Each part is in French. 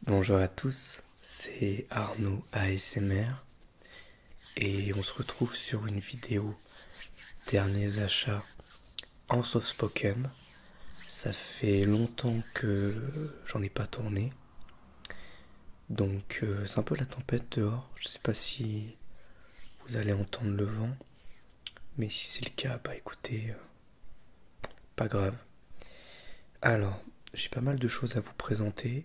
Bonjour à tous, c'est Arnaud ASMR et on se retrouve sur une vidéo derniers achats en soft spoken. Ça fait longtemps que j'en ai pas tourné, donc c'est un peu la tempête dehors. Je sais pas si vous allez entendre le vent, mais si c'est le cas, bah écoutez, pas grave. Alors, j'ai pas mal de choses à vous présenter.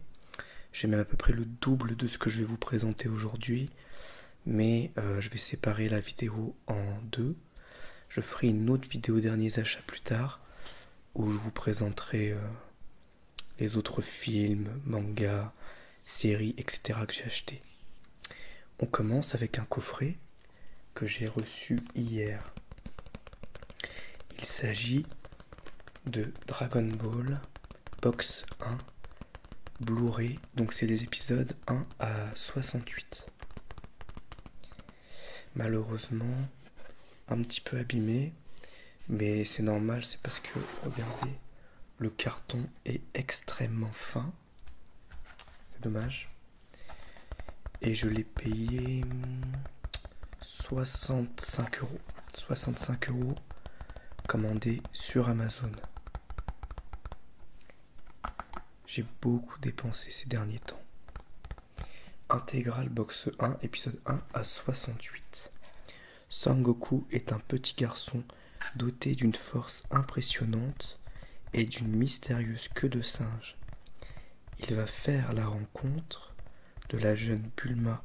J'ai même à peu près le double de ce que je vais vous présenter aujourd'hui. Mais je vais séparer la vidéo en deux. Je ferai une autre vidéo derniers achats plus tard où je vous présenterai les autres films, mangas, séries, etc. que j'ai acheté. On commence avec un coffret que j'ai reçu hier. Il s'agit de Dragon Ball Box 1 Blu-ray, donc c'est les épisodes 1 à 68. Malheureusement, un petit peu abîmé, mais c'est normal, c'est parce que, regardez, le carton est extrêmement fin. C'est dommage. Et je l'ai payé 65 euros. 65 euros commandé sur Amazon. J'ai beaucoup dépensé ces derniers temps. Intégral box 1, épisode 1 à 68. Sangoku est un petit garçon doté d'une force impressionnante et d'une mystérieuse queue de singe. Il va faire la rencontre de la jeune Bulma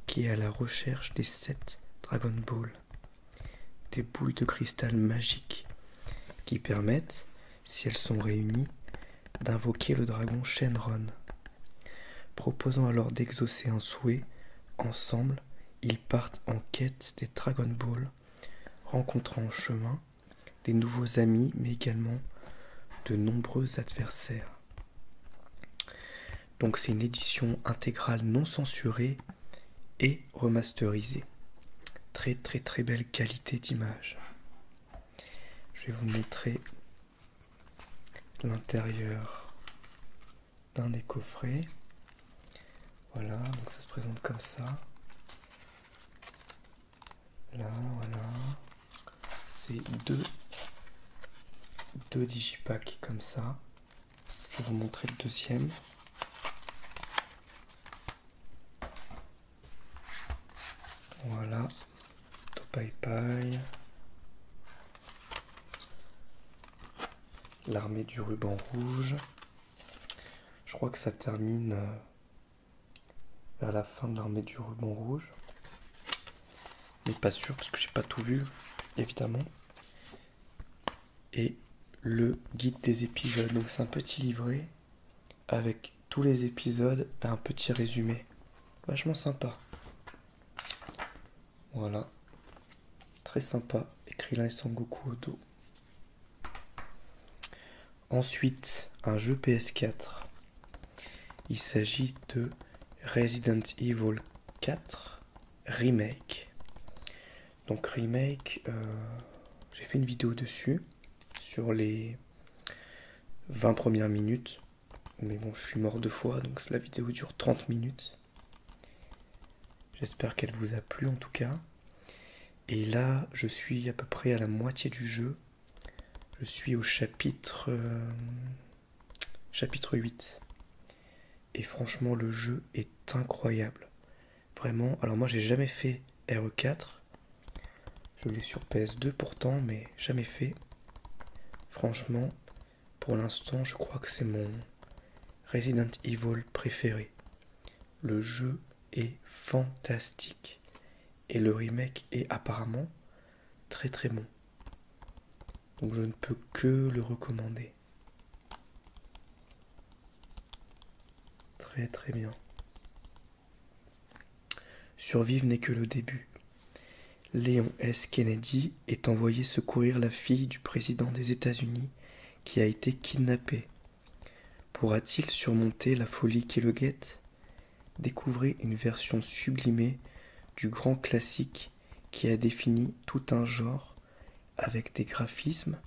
qui est à la recherche des 7 Dragon Ball, des boules de cristal magiques qui permettent, si elles sont réunies, d'invoquer le dragon Shenron. Proposant alors d'exaucer un souhait, ensemble, ils partent en quête des Dragon Ball, rencontrant en chemin des nouveaux amis mais également de nombreux adversaires. Donc c'est une édition intégrale non censurée et remasterisée. Très très très belle qualité d'image. Je vais vous montrer l'intérieur d'un des coffrets. Voilà, donc ça se présente comme ça. Là, voilà. C'est deux digipacks comme ça. Je vais vous montrer le deuxième. Voilà. Topai Pai. L'armée du ruban rouge. Je crois que ça termine vers la fin de l'armée du ruban rouge. Mais pas sûr parce que j'ai pas tout vu, évidemment. Et le guide des épisodes. Donc c'est un petit livret avec tous les épisodes et un petit résumé. Vachement sympa. Voilà. Très sympa. Écrit là et Sangoku au dos. Ensuite, un jeu PS4. Il s'agit de Resident Evil 4 Remake. Donc Remake, j'ai fait une vidéo dessus sur les 20 premières minutes. Mais bon, je suis mort 2 fois, donc la vidéo dure 30 minutes. J'espère qu'elle vous a plu en tout cas. Et là, je suis à peu près à la moitié du jeu. Je suis au chapitre 8. Et franchement, le jeu est incroyable. Vraiment, alors moi j'ai jamais fait RE4. Je l'ai sur PS2 pourtant, mais jamais fait. Franchement, pour l'instant, je crois que c'est mon Resident Evil préféré. Le jeu est fantastique. Et le remake est apparemment très très bon. Donc je ne peux que le recommander. Très très bien. Survivre n'est que le début. Léon S. Kennedy est envoyé secourir la fille du président des États-Unis qui a été kidnappée. Pourra-t-il surmonter la folie qui le guette? Découvrez une version sublimée du grand classique qui a défini tout un genre avec des graphismes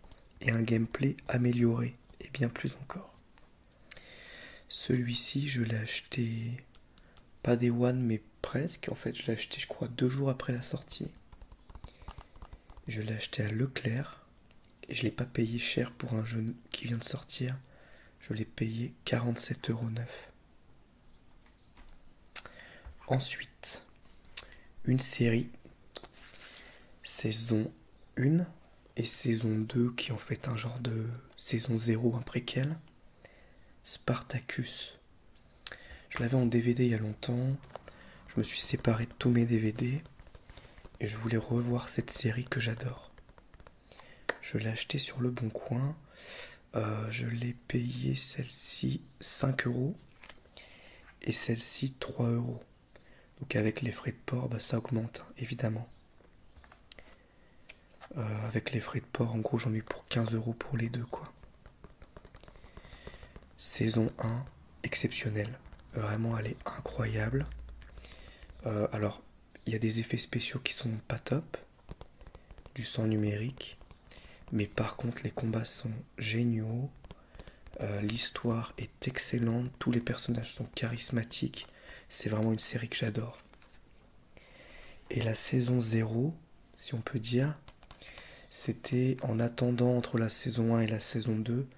et un gameplay amélioré et bien plus encore. Celui-ci, je l'ai acheté, pas Day One, mais presque. En fait, je l'ai acheté, je crois, 2 jours après la sortie. Je l'ai acheté à Leclerc. Et je l'ai pas payé cher pour un jeu qui vient de sortir. Je l'ai payé 47,9 €. Ensuite, une série, saison 1 et saison 2, qui est en fait un genre de saison 0, un préquel. Spartacus. Je l'avais en DVD il y a longtemps. Je me suis séparé de tous mes DVD. Et je voulais revoir cette série que j'adore. Je l'ai acheté sur Le Bon Coin. Je l'ai payé celle-ci 5 € et celle-ci 3 €. Donc avec les frais de port, bah, ça augmente, évidemment. Avec les frais de port, en gros, j'en ai eu pour 15 € pour les deux, quoi. Saison 1, exceptionnelle. Vraiment, elle est incroyable. Alors, il y a des effets spéciaux qui sont pas top. Du sang numérique. Mais par contre, les combats sont géniaux. L'histoire est excellente. Tous les personnages sont charismatiques. C'est vraiment une série que j'adore. Et la saison 0, si on peut dire, c'était en attendant entre la saison 1 et la saison 2,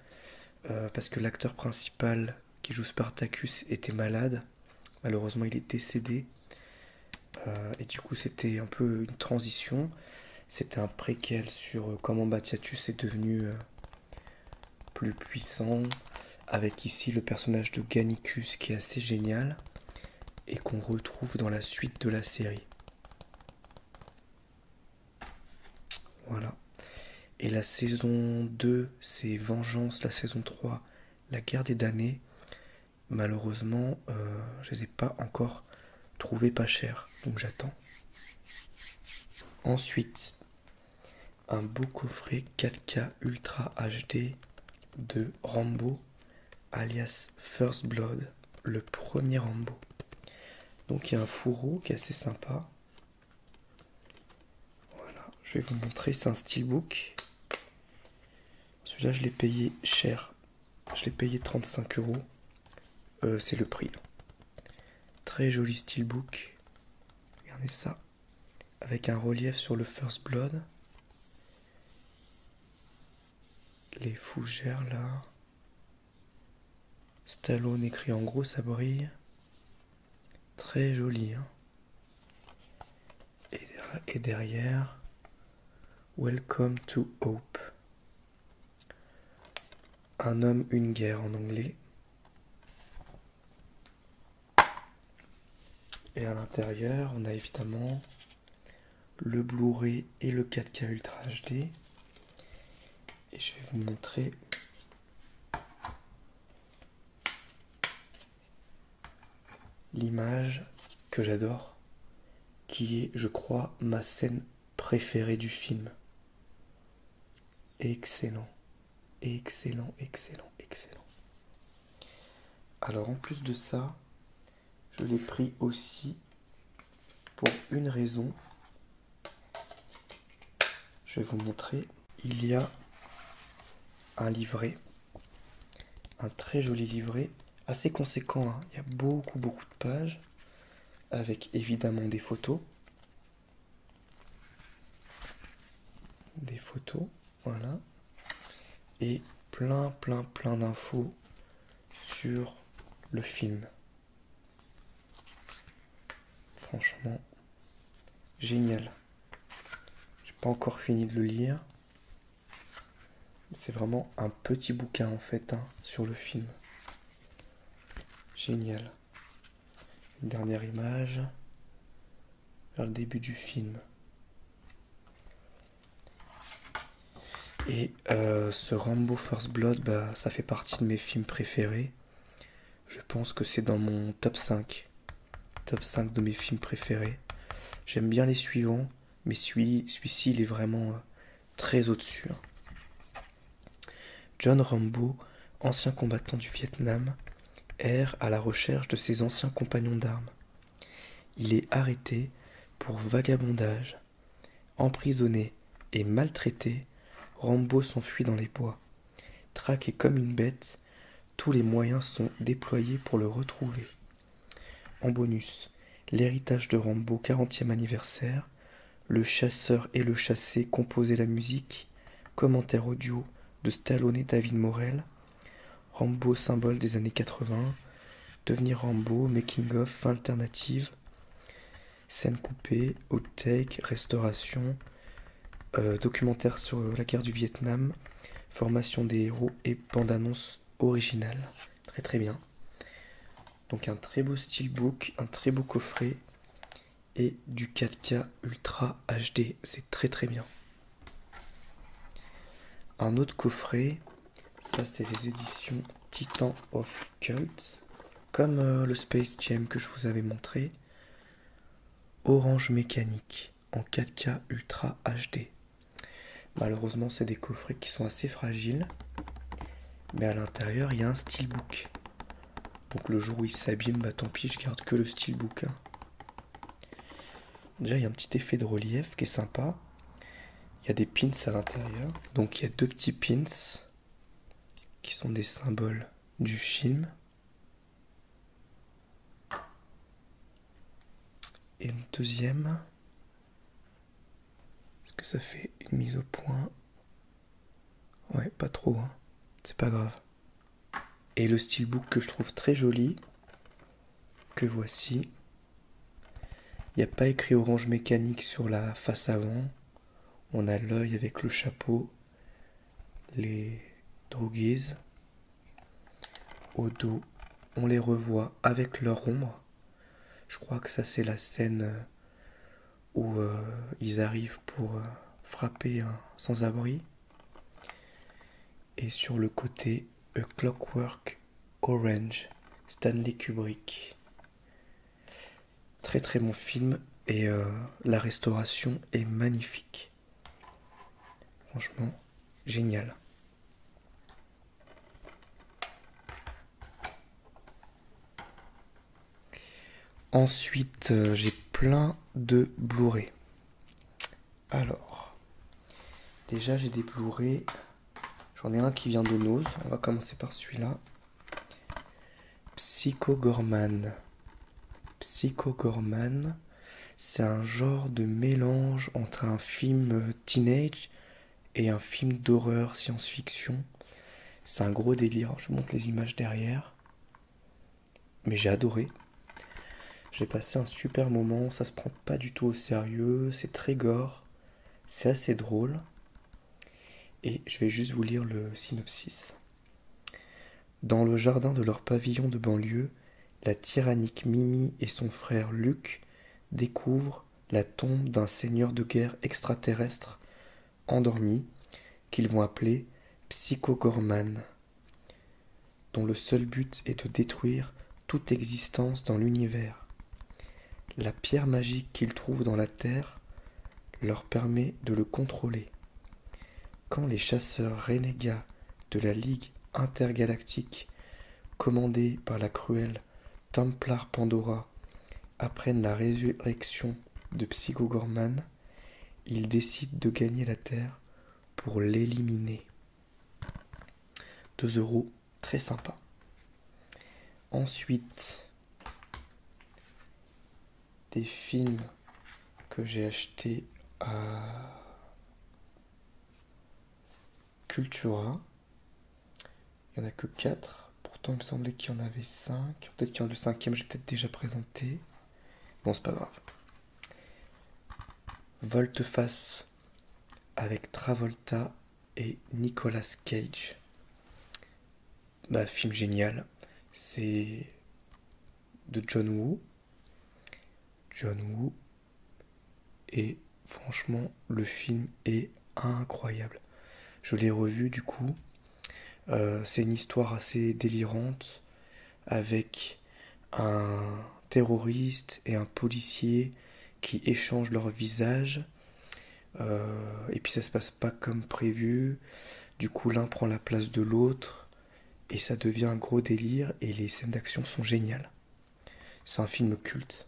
parce que l'acteur principal qui joue Spartacus était malade. Malheureusement, il est décédé. Et du coup, c'était un peu une transition. C'était un préquel sur comment Batiatus est devenu plus puissant, avec ici le personnage de Gannicus qui est assez génial et qu'on retrouve dans la suite de la série. Voilà. Et la saison 2, c'est Vengeance. La saison 3, La guerre des damnés. Malheureusement, je les ai pas encore trouvés pas chers, donc j'attends. Ensuite, un beau coffret 4K Ultra HD de Rambo, alias First Blood, le premier Rambo. Donc il y a un fourreau qui est assez sympa. Voilà, je vais vous montrer, c'est un steelbook. Celui-là, je l'ai payé cher. Je l'ai payé 35 €. C'est le prix. Très joli steelbook. Regardez ça. Avec un relief sur le First Blood. Les fougères là. Stallone écrit en gros, ça brille. Très joli. Hein. Et derrière, Welcome to Hope. Un homme, une guerre en anglais. Et à l'intérieur, on a évidemment le Blu-ray et le 4K Ultra HD. Et je vais vous montrer l'image que j'adore, qui est, je crois, ma scène préférée du film. Excellent, excellent, excellent, excellent. Alors en plus de ça, je l'ai pris aussi pour une raison. Je vais vous montrer. Il y a un livret, un très joli livret, assez conséquent. Hein. Il y a beaucoup de pages, avec évidemment des photos. Des photos, voilà. Et plein d'infos sur le film. Franchement, génial. J'ai pas encore fini de le lire. C'est vraiment un petit bouquin en fait hein, sur le film. Génial. Une dernière image vers le début du film. Et ce Rambo First Blood, bah, ça fait partie de mes films préférés. Je pense que c'est dans mon top 5. Top 5 de mes films préférés. J'aime bien les suivants, mais celui-ci, il est vraiment très au-dessus. Hein. John Rambo, ancien combattant du Vietnam, erre à la recherche de ses anciens compagnons d'armes. Il est arrêté pour vagabondage. Emprisonné et maltraité, Rambo s'enfuit dans les bois. Traqué comme une bête, tous les moyens sont déployés pour le retrouver. En bonus, l'héritage de Rambo 40e anniversaire, le chasseur et le chassé composaient la musique, commentaire audio de Stallone et David Morrell, Rambo symbole des années 80, devenir Rambo, making of, fin alternative, scène coupée, outtake, restauration, documentaire sur la guerre du Vietnam, formation des héros et bande-annonce originale. Très très bien. Donc un très beau steelbook, un très beau coffret et du 4K Ultra HD. C'est très très bien. Un autre coffret, ça c'est les éditions Titan of Cult, comme le Space Jam que je vous avais montré. Orange Mécanique en 4K Ultra HD. Malheureusement, c'est des coffrets qui sont assez fragiles, mais à l'intérieur, il y a un steelbook. Donc le jour où il s'abîme, bah tant pis, je garde que le steelbook. Hein. Déjà, il y a un petit effet de relief qui est sympa. Il y a des pins à l'intérieur. Donc il y a 2 petits pins qui sont des symboles du film. Et le deuxième, est-ce que ça fait une mise au point? Ouais, pas trop, hein. C'est pas grave. Et le steelbook que je trouve très joli, que voici. Il n'y a pas écrit Orange Mécanique sur la face avant. On a l'œil avec le chapeau, les droguises. Au dos, on les revoit avec leur ombre. Je crois que ça c'est la scène où ils arrivent pour frapper un sans-abri. Et sur le côté, A Clockwork Orange, Stanley Kubrick. Très très bon film et la restauration est magnifique. Franchement, génial. Ensuite, j'ai plein de Blu-ray. Alors, déjà j'ai des Blu-ray. J'en ai un qui vient de Nose. On va commencer par celui-là. Psycho Gorman. Psycho Gorman, c'est un genre de mélange entre un film teenage et un film d'horreur science-fiction. C'est un gros délire. Je vous montre les images derrière. Mais j'ai adoré. J'ai passé un super moment. Ça se prend pas du tout au sérieux. C'est très gore. C'est assez drôle. Et je vais juste vous lire le synopsis. Dans le jardin de leur pavillon de banlieue, la tyrannique Mimi et son frère Luc découvrent la tombe d'un seigneur de guerre extraterrestre endormi qu'ils vont appeler Psycho Gorman, dont le seul but est de détruire toute existence dans l'univers. La pierre magique qu'ils trouvent dans la terre leur permet de le contrôler. Quand les chasseurs renégats de la Ligue intergalactique, commandés par la cruelle Templar Pandora, apprennent la résurrection de Psycho Gorman, ils décident de gagner la Terre pour l'éliminer. 2 €, très sympa. Ensuite, des films que j'ai achetés à Cultura. Il n'y en a que 4. Pourtant, il me semblait qu'il y en avait 5. Peut-être qu'il y en a le 5e, j'ai peut-être déjà présenté. Bon, c'est pas grave. Volte-face avec Travolta et Nicolas Cage. Bah, film génial. C'est de John Woo. Et franchement, le film est incroyable. Je l'ai revu du coup. C'est une histoire assez délirante avec un terroriste et un policier qui échangent leurs visages. Et puis ça se passe pas comme prévu. Du coup, l'un prend la place de l'autre. Et ça devient un gros délire. Et les scènes d'action sont géniales. C'est un film culte.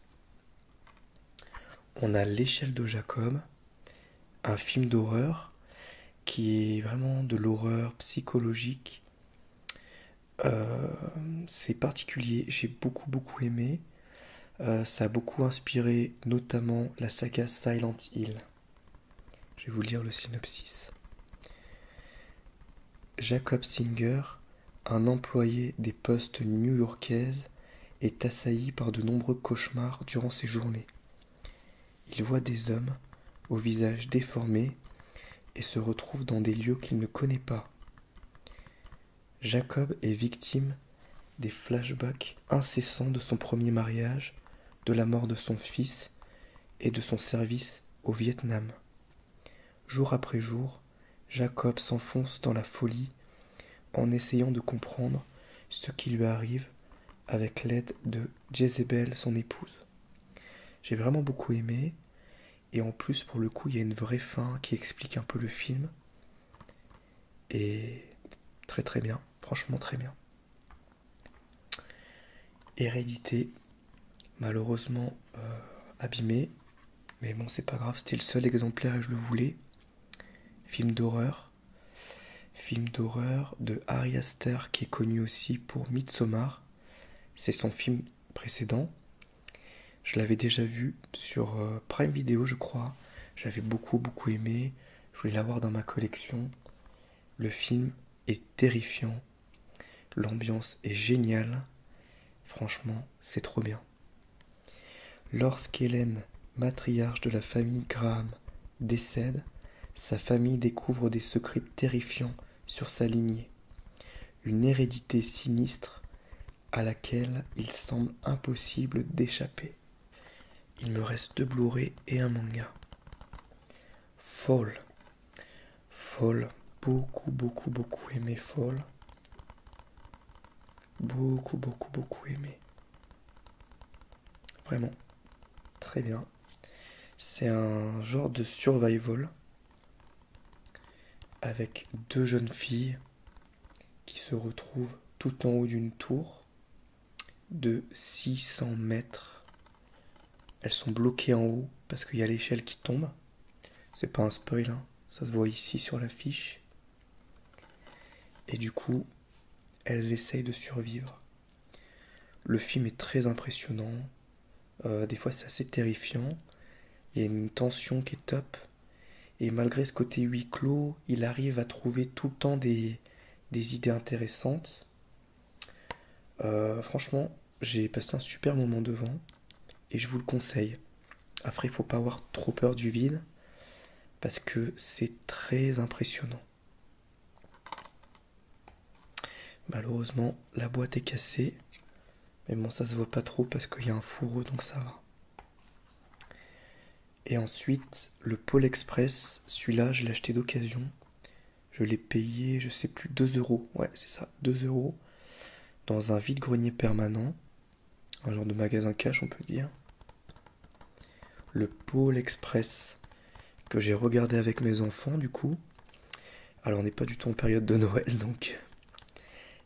On a L'échelle de Jacob, un film d'horreur qui est vraiment de l'horreur psychologique Euh, c'est particulier, j'ai beaucoup aimé. Ça a beaucoup inspiré notamment la saga Silent Hill. Je vais vous lire le synopsis. Jacob Singer, un employé des postes new-yorkaises, est assailli par de nombreux cauchemars durant ses journées. Il voit des hommes au visage déformé et se retrouve dans des lieux qu'il ne connaît pas. Jacob est victime des flashbacks incessants de son premier mariage, de la mort de son fils et de son service au Vietnam. Jour après jour, Jacob s'enfonce dans la folie en essayant de comprendre ce qui lui arrive avec l'aide de Jezebel, son épouse. J'ai vraiment beaucoup aimé, et en plus pour le coup il y a une vraie fin qui explique un peu le film, et très bien, franchement très bien. Hérédité, malheureusement abîmé, mais bon c'est pas grave, c'était le seul exemplaire et je le voulais. Film d'horreur de Ari Aster qui est connu aussi pour Midsommar. C'est son film précédent. Je l'avais déjà vu sur Prime Video, je crois. J'avais beaucoup aimé. Je voulais l'avoir dans ma collection. Le film est terrifiant. L'ambiance est géniale. Franchement, c'est trop bien. Lorsqu'Hélène, matriarche de la famille Graham, décède, sa famille découvre des secrets terrifiants sur sa lignée. Une hérédité sinistre à laquelle il semble impossible d'échapper. Il me reste 2 Blu-ray et un manga. Fall. Fall. Beaucoup aimé Fall. Beaucoup aimé. Vraiment. Très bien. C'est un genre de survival avec 2 jeunes filles qui se retrouvent tout en haut d'une tour de 600 mètres. Elles sont bloquées en haut parce qu'il y a l'échelle qui tombe. C'est pas un spoil, hein. Ça se voit ici sur l'affiche. Et du coup, elles essayent de survivre. Le film est très impressionnant. Des fois, c'est assez terrifiant. Il y a une tension qui est top. Et malgré ce côté huis clos, il arrive à trouver tout le temps des idées intéressantes. Franchement, j'ai passé un super moment devant. Et je vous le conseille. Après, il faut pas avoir trop peur du vide. Parce que c'est très impressionnant. Malheureusement, la boîte est cassée. Mais bon, ça se voit pas trop parce qu'il y a un fourreau, donc ça va. Et ensuite, le Pôle Express, celui-là, je l'ai acheté d'occasion. Je l'ai payé, je sais plus, 2 euros. Ouais, c'est ça, 2 euros. Dans un vide-grenier permanent. Un genre de magasin cash, on peut dire. Le Pôle Express, que j'ai regardé avec mes enfants, du coup. Alors, on n'est pas du tout en période de Noël, donc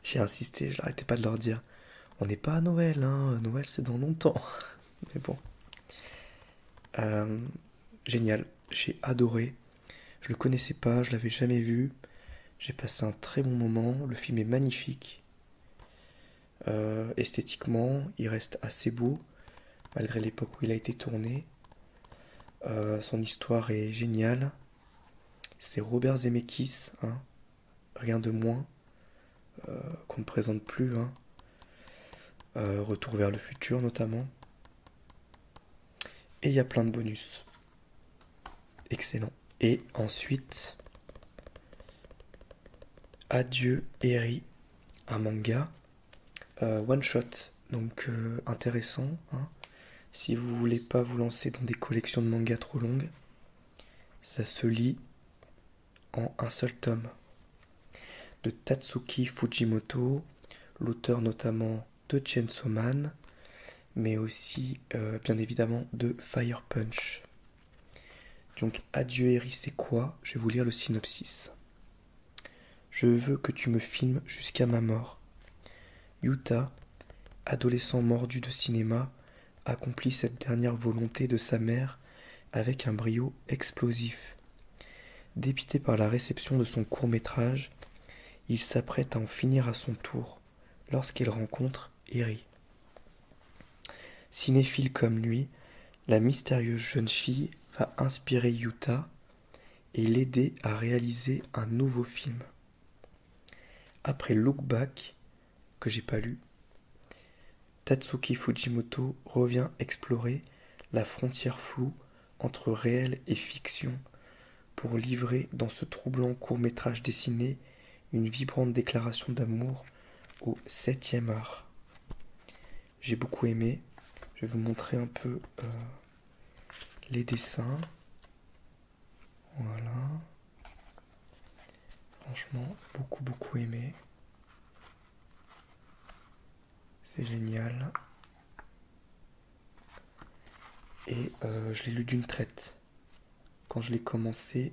j'ai insisté, je n'arrêtais pas de leur dire. On n'est pas à Noël, hein. Noël, c'est dans longtemps. Mais bon. Génial, j'ai adoré. Je le connaissais pas, je l'avais jamais vu. J'ai passé un très bon moment. Le film est magnifique. Esthétiquement, il reste assez beau, malgré l'époque où il a été tourné. Son histoire est géniale. C'est Robert Zemeckis, hein, rien de moins, qu'on ne présente plus. Hein. Retour vers le futur notamment. Et il y a plein de bonus. Excellent. Et ensuite, Adieu Eri, un manga one shot, donc intéressant. Hein. Si vous voulez pas vous lancer dans des collections de mangas trop longues, ça se lit en un seul tome. De Tatsuki Fujimoto, l'auteur notamment de Chainsaw Man, mais aussi bien évidemment de Fire Punch. Donc Adieu Eri, c'est quoi? Je vais vous lire le synopsis. Je veux que tu me filmes jusqu'à ma mort. Yuta, adolescent mordu de cinéma, accomplit cette dernière volonté de sa mère avec un brio explosif. Dépité par la réception de son court-métrage, il s'apprête à en finir à son tour, lorsqu'il rencontre Eri. Cinéphile comme lui, la mystérieuse jeune fille va inspirer Yuta et l'aider à réaliser un nouveau film. Après Look Back, que j'ai pas lu, Tatsuki Fujimoto revient explorer la frontière floue entre réel et fiction pour livrer dans ce troublant court-métrage dessiné une vibrante déclaration d'amour au 7e art. J'ai beaucoup aimé. Je vais vous montrer un peu les dessins. Voilà. Franchement, beaucoup aimé. C'est génial. Et je l'ai lu d'une traite. Quand je l'ai commencé,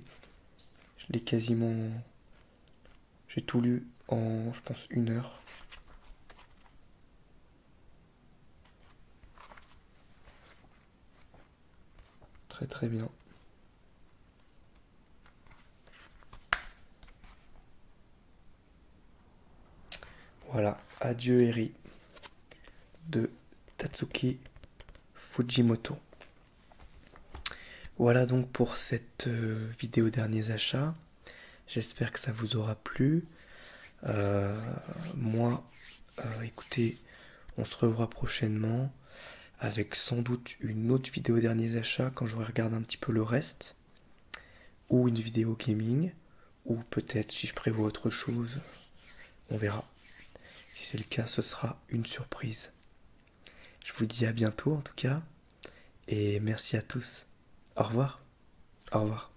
je l'ai quasiment... J'ai tout lu en, je pense, 1 heure. Très bien. Voilà, Adieu Eri de Tatsuki Fujimoto. Voilà donc pour cette vidéo derniers achats. J'espère que ça vous aura plu. Moi, écoutez, on se revoit prochainement avec sans doute une autre vidéo derniers achats quand j'aurai regardé un petit peu le reste, ou une vidéo gaming, ou peut-être si je prévois autre chose, on verra. Si c'est le cas, ce sera une surprise. Je vous dis à bientôt en tout cas, et merci à tous. Au revoir. Au revoir.